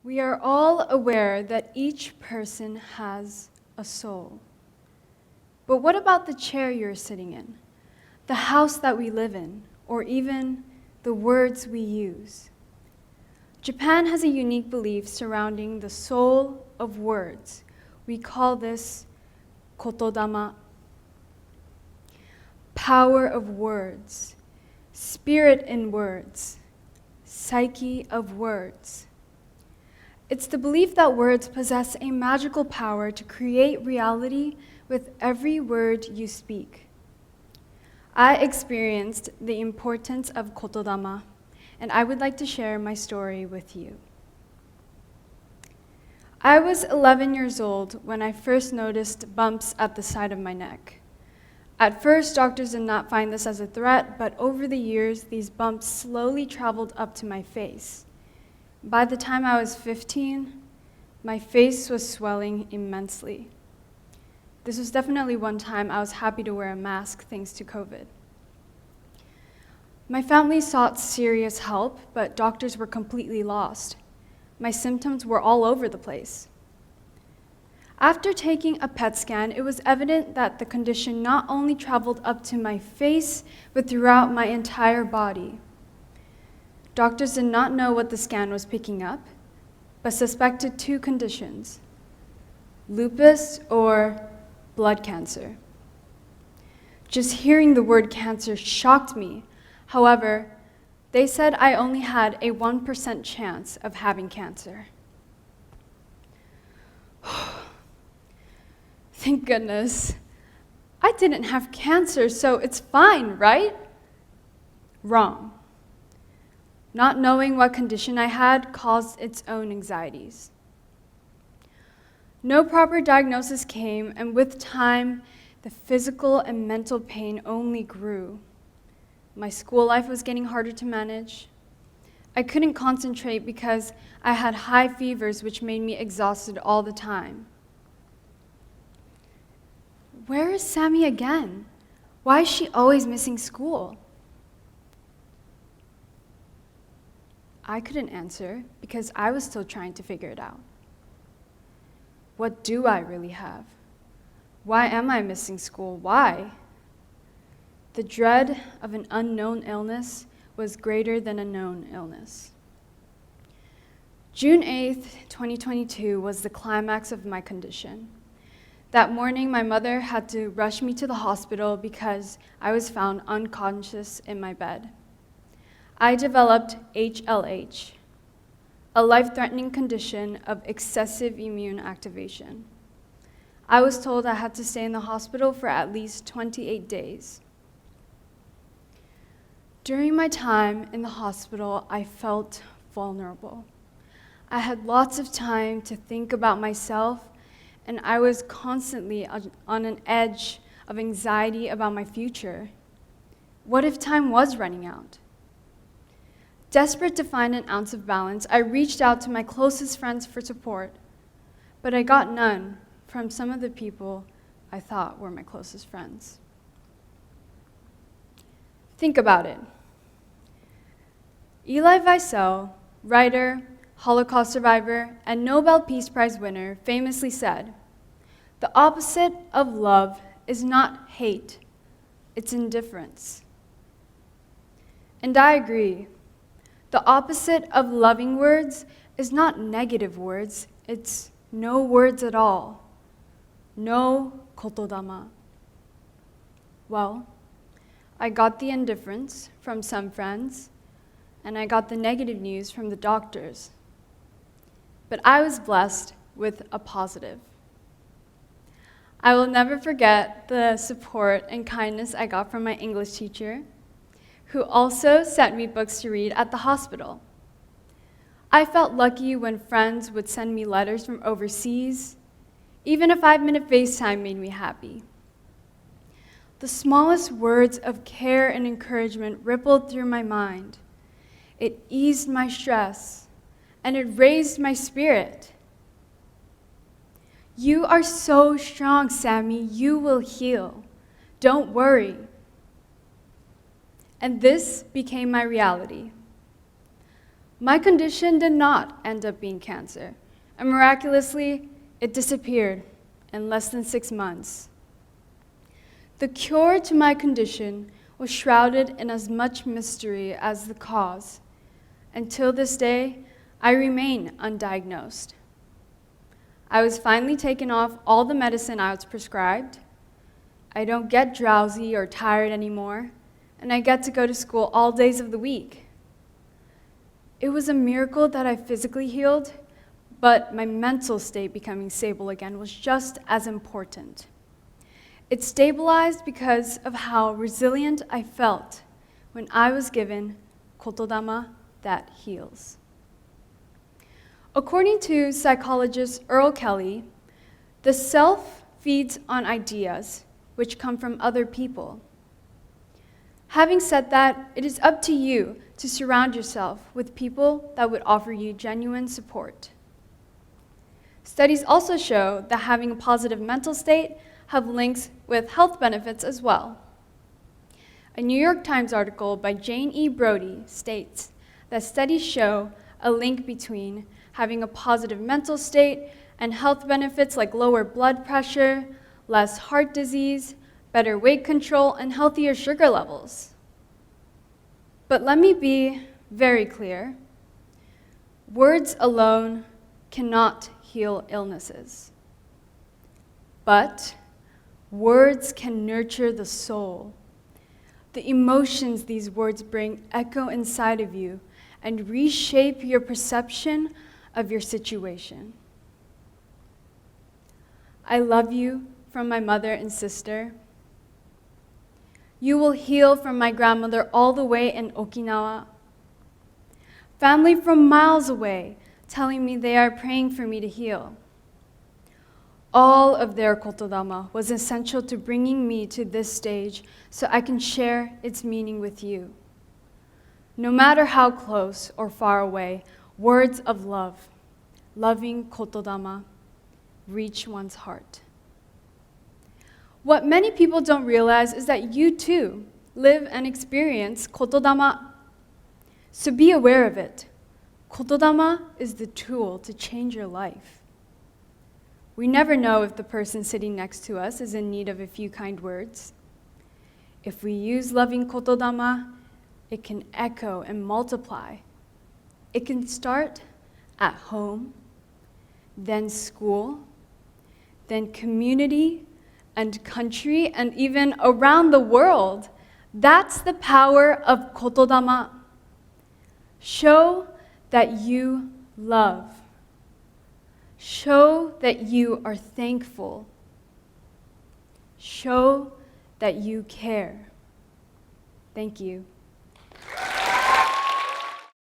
We are all aware that each person has a soul. But what about the chair you're sitting in, the house that we live in, or even the words we use? Japan has a unique belief surrounding the soul of words. We call this Kotodama. Power of words, spirit in words, psyche of words. It's the belief that words possess a magical power to create reality with every word you speak. I experienced the importance of Kotodama, and I would like to share my story with you. I was 11 years old when I first noticed bumps at the side of my neck. At first, doctors did not find this as a threat, but over the years, these bumps slowly traveled up to my face. By the time I was 15, my face was swelling immensely. This was definitely one time I was happy to wear a mask thanks to COVID. My family sought serious help, but doctors were completely lost. My symptoms were all over the place. After taking a PET scan, it was evident that the condition not only traveled up to my face, but throughout my entire body. Doctors did not know what the scan was picking up, but suspected two conditions: lupus or blood cancer. Just hearing the word cancer shocked me. However, they said I only had a 1% chance of having cancer. Thank goodness. I didn't have cancer, so it's fine, right? Wrong. Not knowing what condition I had caused its own anxieties. No proper diagnosis came, and with time, the physical and mental pain only grew. My school life was getting harder to manage. I couldn't concentrate because I had high fevers, which made me exhausted all the time. Where is Sami again? Why is she always missing school? I couldn't answer because I was still trying to figure it out. What do I really have? Why am I missing school? Why? The dread of an unknown illness was greater than a known illness. June 8th, 2022 was the climax of my condition. That morning, my mother had to rush me to the hospital because I was found unconscious in my bed. I developed HLH, a life-threatening condition of excessive immune activation. I was told I had to stay in the hospital for at least 28 days. During my time in the hospital, I felt vulnerable. I had lots of time to think about myself, and I was constantly on an edge of anxiety about my future. What if time was running out? Desperate to find an ounce of balance, I reached out to my closest friends for support, but I got none from some of the people I thought were my closest friends. Think about it. Elie Wiesel, writer, Holocaust survivor, and Nobel Peace Prize winner, famously said, "The opposite of love is not hate, it's indifference." And I agree. The opposite of loving words is not negative words, it's no words at all. No Kotodama. Well, I got the indifference from some friends, and I got the negative news from the doctors. But I was blessed with a positive. I will never forget the support and kindness I got from my English teacher, who also sent me books to read at the hospital. I felt lucky when friends would send me letters from overseas. Even a 5-minute FaceTime made me happy. The smallest words of care and encouragement rippled through my mind. It eased my stress, and it raised my spirit. "You are so strong, Sami. You will heal. Don't worry." And this became my reality. My condition did not end up being cancer, and miraculously, it disappeared in less than 6 months. The cure to my condition was shrouded in as much mystery as the cause. Until this day, I remain undiagnosed. I was finally taken off all the medicine I was prescribed. I don't get drowsy or tired anymore, and I get to go to school all days of the week. It was a miracle that I physically healed, but my mental state becoming stable again was just as important. It stabilized because of how resilient I felt when I was given Kotodama that heals. According to psychologist Earl Kelly, the self feeds on ideas which come from other people. Having said that, it is up to you to surround yourself with people that would offer you genuine support. Studies also show that having a positive mental state have links with health benefits as well. A New York Times article by Jane E. Brody states that studies show a link between having a positive mental state and health benefits like lower blood pressure, less heart disease, better weight control, and healthier sugar levels. But let me be very clear. Words alone cannot heal illnesses. But words can nurture the soul. The emotions these words bring echo inside of you and reshape your perception of your situation. I love you from my mother and sister. You will heal from my grandmother all the way in Okinawa. Family from miles away telling me they are praying for me to heal. All of their Kotodama was essential to bringing me to this stage so I can share its meaning with you. No matter how close or far away, words of love, loving Kotodama, reach one's heart. What many people don't realize is that you too live and experience Kotodama. So be aware of it. Kotodama is the tool to change your life. We never know if the person sitting next to us is in need of a few kind words. If we use loving Kotodama, it can echo and multiply. It can start at home, then school, then community and country, and even around the world. That's the power of Kotodama. Show that you love. Show that you are thankful. Show that you care. Thank you.